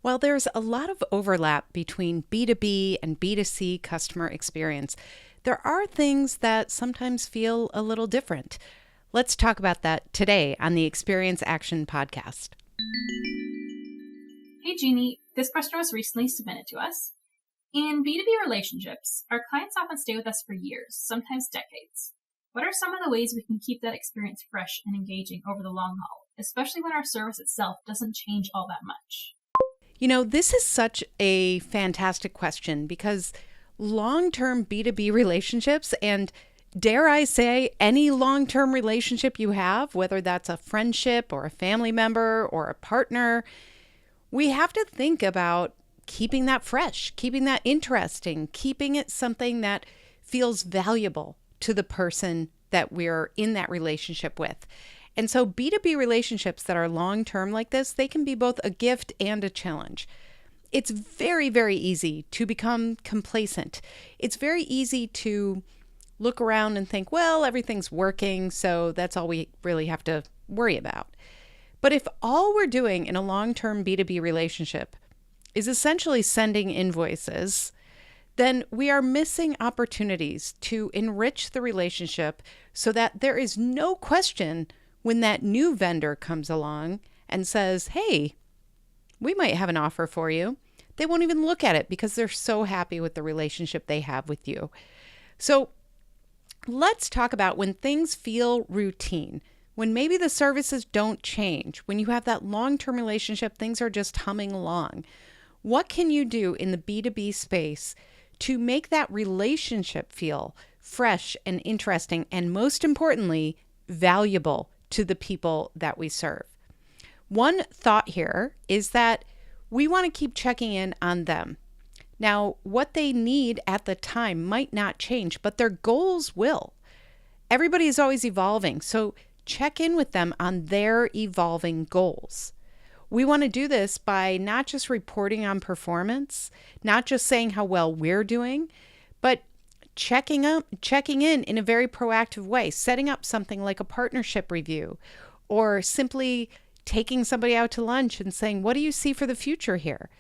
While there's a lot of overlap between B2B and B2C customer experience, there are things that sometimes feel a little different. Let's talk about that today on the Experience Action podcast. Hey Jeannie, this question was recently submitted to us. In B2B relationships, our clients often stay with us for years, sometimes decades. What are some of the ways we can keep that experience fresh and engaging over the long haul, especially when our service itself doesn't change all that much? You know, this is such a fantastic question because long-term B2B relationships, and dare I say, any long-term relationship you have, whether that's a friendship or a family member or a partner, we have to think about keeping that fresh, keeping that interesting, keeping it something that feels valuable to the person that we're in that relationship with. And so B2B relationships that are long-term like this, they can be both a gift and a challenge. It's very, very easy to become complacent. It's very easy to look around and think, well, everything's working, so that's all we really have to worry about. But if all we're doing in a long-term B2B relationship is essentially sending invoices, then we are missing opportunities to enrich the relationship so that there is no question when that new vendor comes along and says, hey, we might have an offer for you. They won't even look at it because they're so happy with the relationship they have with you. So let's talk about when things feel routine, when maybe the services don't change, when you have that long-term relationship, things are just humming along. What can you do in the B2B space to make that relationship feel fresh and interesting, and most importantly, valuable to the people that we serve? One thought here is that we want to keep checking in on them. Now, what they need at the time might not change, but their goals will. Everybody is always evolving, so check in with them on their evolving goals. We want to do this by not just reporting on performance, not just saying how well we're doing, but checking in a very proactive way, setting up something like a partnership review, or simply taking somebody out to lunch and saying, what do you see for the future here?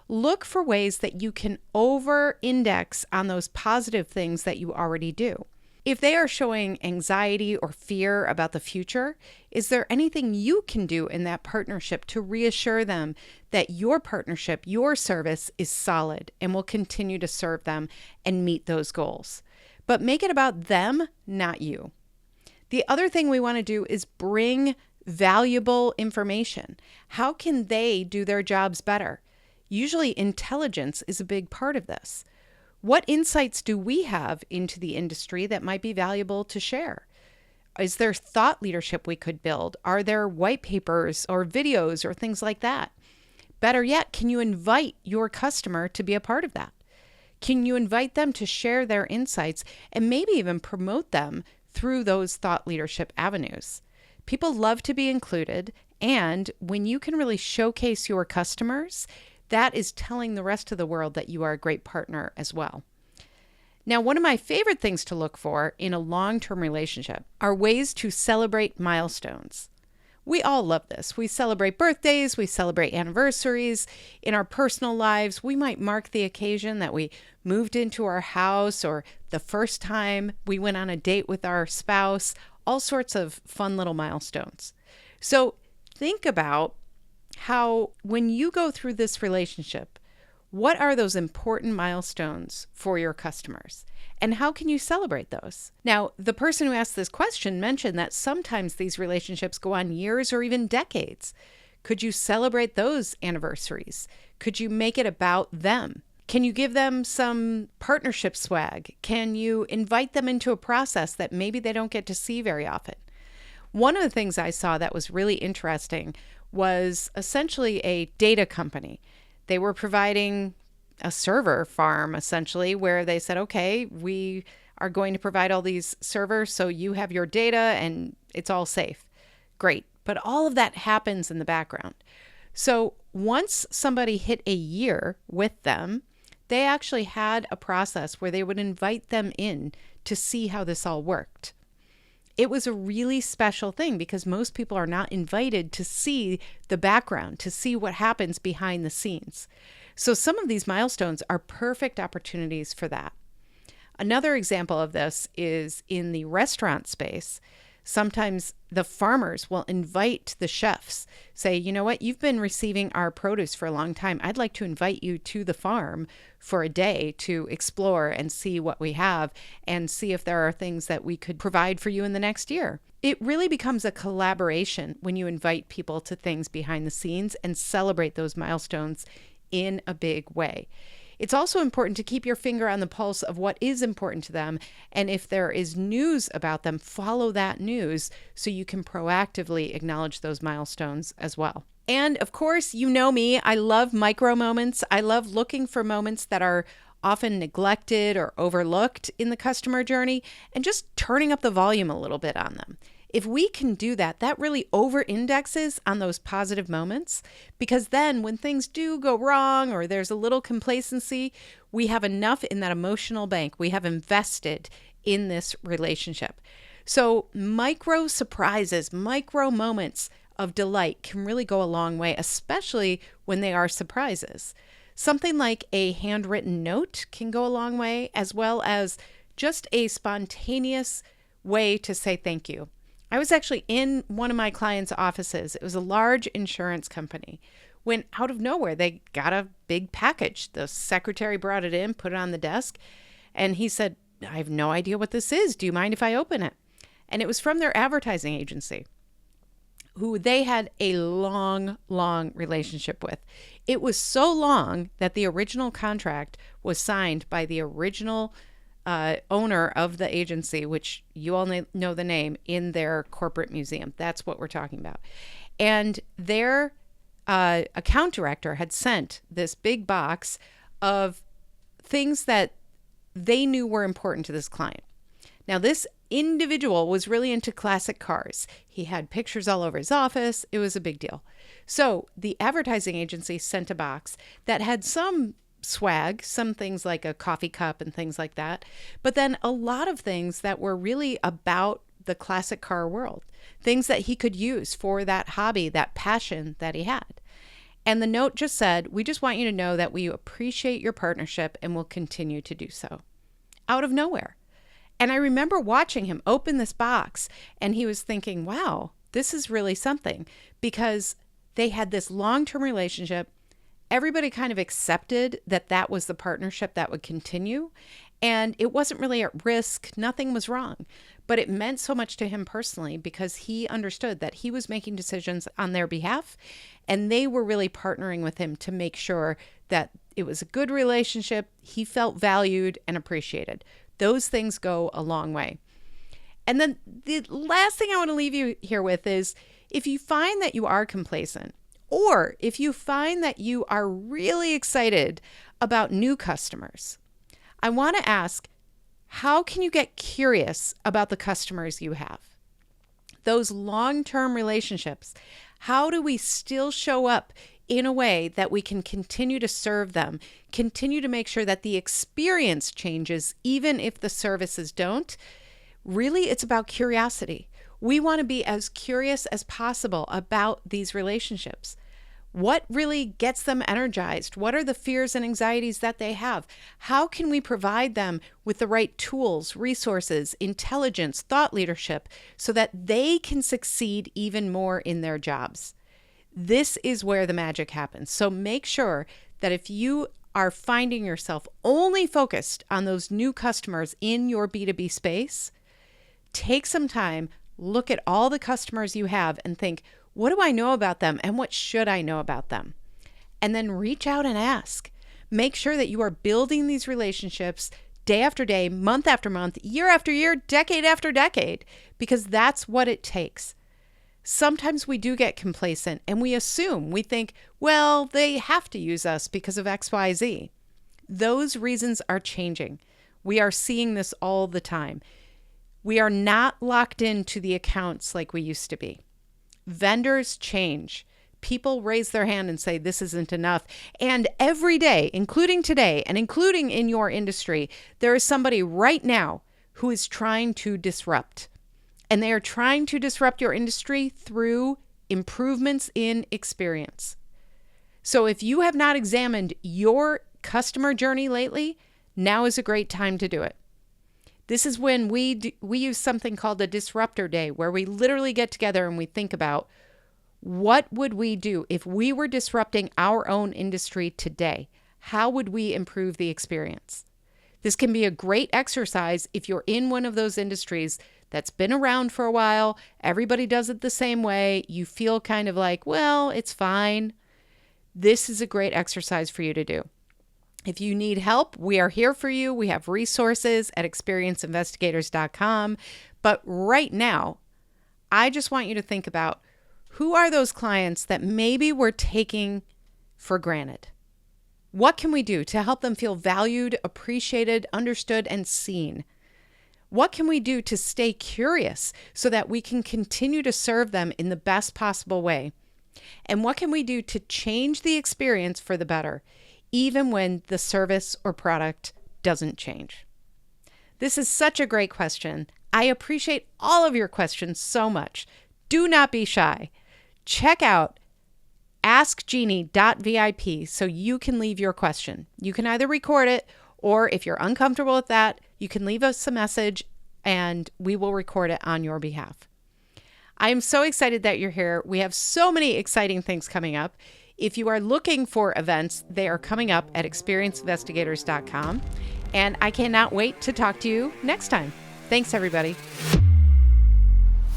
Look for ways that you can over-index on those positive things that you already do. If they are showing anxiety or fear about the future, is there anything you can do in that partnership to reassure them that your partnership, your service is solid and will continue to serve them and meet those goals? But make it about them, not you. The other thing we want to do is bring valuable information. How can they do their jobs better? Usually intelligence is a big part of this. What insights do we have into the industry that might be valuable to share? Is there thought leadership we could build? Are there white papers or videos or things like that? Better yet, can you invite your customer to be a part of that? Can you invite them to share their insights and maybe even promote them through those thought leadership avenues? People love to be included, and when you can really showcase your customers, that is telling the rest of the world that you are a great partner as well. Now, one of my favorite things to look for in a long-term relationship are ways to celebrate milestones. We all love this. We celebrate birthdays, we celebrate anniversaries. In our personal lives, we might mark the occasion that we moved into our house or the first time we went on a date with our spouse, all sorts of fun little milestones. So think about how when you go through this relationship, what are those important milestones for your customers? And how can you celebrate those? Now, the person who asked this question mentioned that sometimes these relationships go on years or even decades. Could you celebrate those anniversaries? Could you make it about them? Can you give them some partnership swag? Can you invite them into a process that maybe they don't get to see very often? One of the things I saw that was really interesting was essentially a data company. They were providing a server farm, essentially, where they said, okay, we are going to provide all these servers, so you have your data and it's all safe. Great. But all of that happens in the background. So once somebody hit a year with them, they actually had a process where they would invite them in to see how this all worked. It was a really special thing because most people are not invited to see the background, to see what happens behind the scenes. So some of these milestones are perfect opportunities for that. Another example of this is in the restaurant space. Sometimes the farmers will invite the chefs, say, you know what, you've been receiving our produce for a long time. I'd like to invite you to the farm for a day to explore and see what we have and see if there are things that we could provide for you in the next year. It really becomes a collaboration when you invite people to things behind the scenes and celebrate those milestones in a big way. It's also important to keep your finger on the pulse of what is important to them. And if there is news about them, follow that news so you can proactively acknowledge those milestones as well. And of course, you know me, I love micro moments. I love looking for moments that are often neglected or overlooked in the customer journey and just turning up the volume a little bit on them. If we can do that, that really over-indexes on those positive moments, because then when things do go wrong or there's a little complacency, we have enough in that emotional bank. We have invested in this relationship. So micro surprises, micro moments of delight can really go a long way, especially when they are surprises. Something like a handwritten note can go a long way, as well as just a spontaneous way to say thank you. I was actually in one of my clients' offices. It was a large insurance company. When out of nowhere, they got a big package. The secretary brought it in, put it on the desk, and he said, I have no idea what this is. Do you mind if I open it? And it was from their advertising agency, who they had a long, long relationship with. It was so long that the original contract was signed by the original owner of the agency, which you all know the name, in their corporate museum. That's what we're talking about. And their account director had sent this big box of things that they knew were important to this client. Now, this individual was really into classic cars. He had pictures all over his office. It was a big deal. So the advertising agency sent a box that had some swag, some things like a coffee cup and things like that, but then a lot of things that were really about the classic car world, things that he could use for that hobby, that passion that he had. And the note just said, we just want you to know that we appreciate your partnership and will continue to do so. Out of nowhere. And I remember watching him open this box and he was thinking, wow, this is really something, because they had this long-term relationship. Everybody kind of accepted that that was the partnership that would continue, and it wasn't really at risk. Nothing was wrong, but it meant so much to him personally because he understood that he was making decisions on their behalf, and they were really partnering with him to make sure that it was a good relationship. He felt valued and appreciated. Those things go a long way. And then the last thing I want to leave you here with is, if you find that you are complacent, or if you find that you are really excited about new customers, I want to ask, how can you get curious about the customers you have? Those long-term relationships, how do we still show up in a way that we can continue to serve them, continue to make sure that the experience changes, even if the services don't? Really, it's about curiosity. We want to be as curious as possible about these relationships. What really gets them energized? What are the fears and anxieties that they have? How can we provide them with the right tools, resources, intelligence, thought leadership, so that they can succeed even more in their jobs? This is where the magic happens. So make sure that if you are finding yourself only focused on those new customers in your B2B space, take some time, look at all the customers you have and think, what do I know about them and what should I know about them? And then reach out and ask. Make sure that you are building these relationships day after day, month after month, year after year, decade after decade, because that's what it takes. Sometimes we do get complacent and we assume, we think, well, they have to use us because of XYZ. Those reasons are changing. We are seeing this all the time. We are not locked into the accounts like we used to be. Vendors change. People raise their hand and say, this isn't enough. And every day, including today and including in your industry, there is somebody right now who is trying to disrupt. and they are trying to disrupt your industry through improvements in experience. So if you have not examined your customer journey lately, now is a great time to do it. This is when we use something called a Disruptor Day, where we literally get together and we think about what would we do if we were disrupting our own industry today? How would we improve the experience? This can be a great exercise if you're in one of those industries that's been around for a while, everybody does it the same way, you feel kind of like, well, it's fine. This is a great exercise for you to do. If you need help, we are here for you. We have resources at experienceinvestigators.com. But right now, I just want you to think about who are those clients that maybe we're taking for granted? What can we do to help them feel valued, appreciated, understood, and seen? What can we do to stay curious so that we can continue to serve them in the best possible way? And what can we do to change the experience for the better, even when the service or product doesn't change? This is such a great question. I appreciate all of your questions so much. Do not be shy. Check out askjeannie.vip so you can leave your question. You can either record it, or if you're uncomfortable with that, you can leave us a message and we will record it on your behalf. I am so excited that you're here. We have so many exciting things coming up. If you are looking for events, they are coming up at experienceinvestigators.com. And I cannot wait to talk to you next time. Thanks, everybody.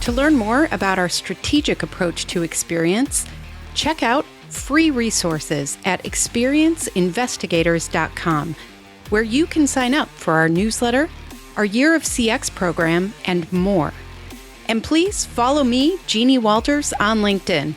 To learn more about our strategic approach to experience, check out free resources at experienceinvestigators.com, where you can sign up for our newsletter, our Year of CX program, and more. And please follow me, Jeannie Walters, on LinkedIn.